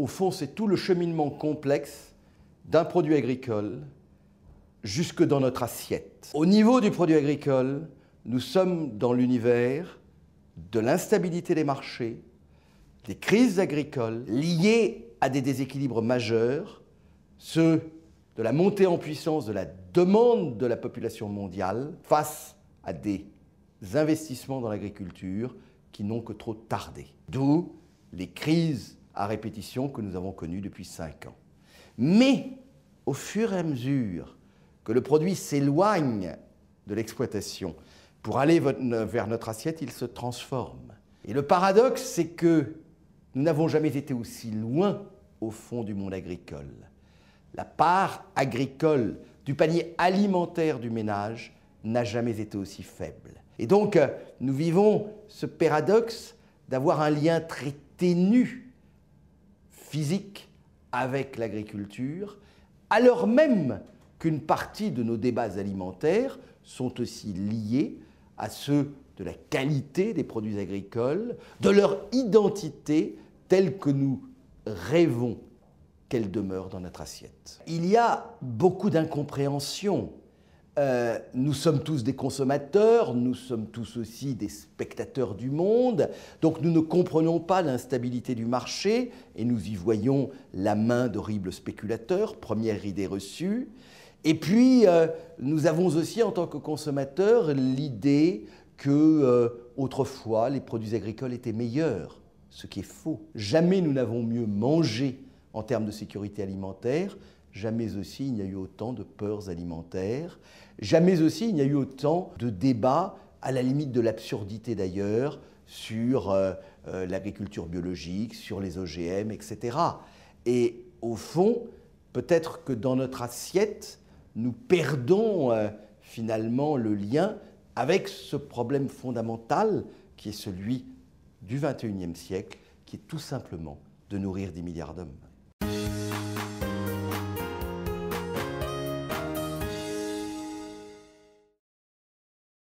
au fond, c'est tout le cheminement complexe d'un produit agricole jusque dans notre assiette. Au niveau du produit agricole, nous sommes dans l'univers de l'instabilité des marchés, des crises agricoles liées à des déséquilibres majeurs, ceux de la montée en puissance de la demande de la population mondiale face à des investissements dans l'agriculture qui n'ont que trop tardé. D'où les crises à répétition que nous avons connues depuis 5 ans. Mais au fur et à mesure que le produit s'éloigne de l'exploitation pour aller vers notre assiette, il se transforme. Et le paradoxe, c'est que nous n'avons jamais été aussi loin au fond du monde agricole. La part agricole du panier alimentaire du ménage n'a jamais été aussi faible. Et donc, nous vivons ce paradoxe d'avoir un lien très ténu, physique, avec l'agriculture, alors même qu'une partie de nos débats alimentaires sont aussi liés à ceux de la qualité des produits agricoles, de leur identité telle que nous rêvons qu'elle demeure dans notre assiette. Il y a beaucoup d'incompréhension. Nous sommes tous des consommateurs, nous sommes tous aussi des spectateurs du monde, donc nous ne comprenons pas l'instabilité du marché et nous y voyons la main d'horribles spéculateurs, première idée reçue. Et puis, nous avons aussi en tant que consommateurs l'idée que autrefois les produits agricoles étaient meilleurs, ce qui est faux. Jamais nous n'avons mieux mangé en termes de sécurité alimentaire, jamais aussi il n'y a eu autant de peurs alimentaires, jamais aussi il n'y a eu autant de débats, à la limite de l'absurdité d'ailleurs, sur l'agriculture biologique, sur les OGM, etc. Et au fond, peut-être que dans notre assiette, nous perdons finalement le lien avec ce problème fondamental qui est celui du XXIe siècle, qui est tout simplement de nourrir 10 milliards d'hommes.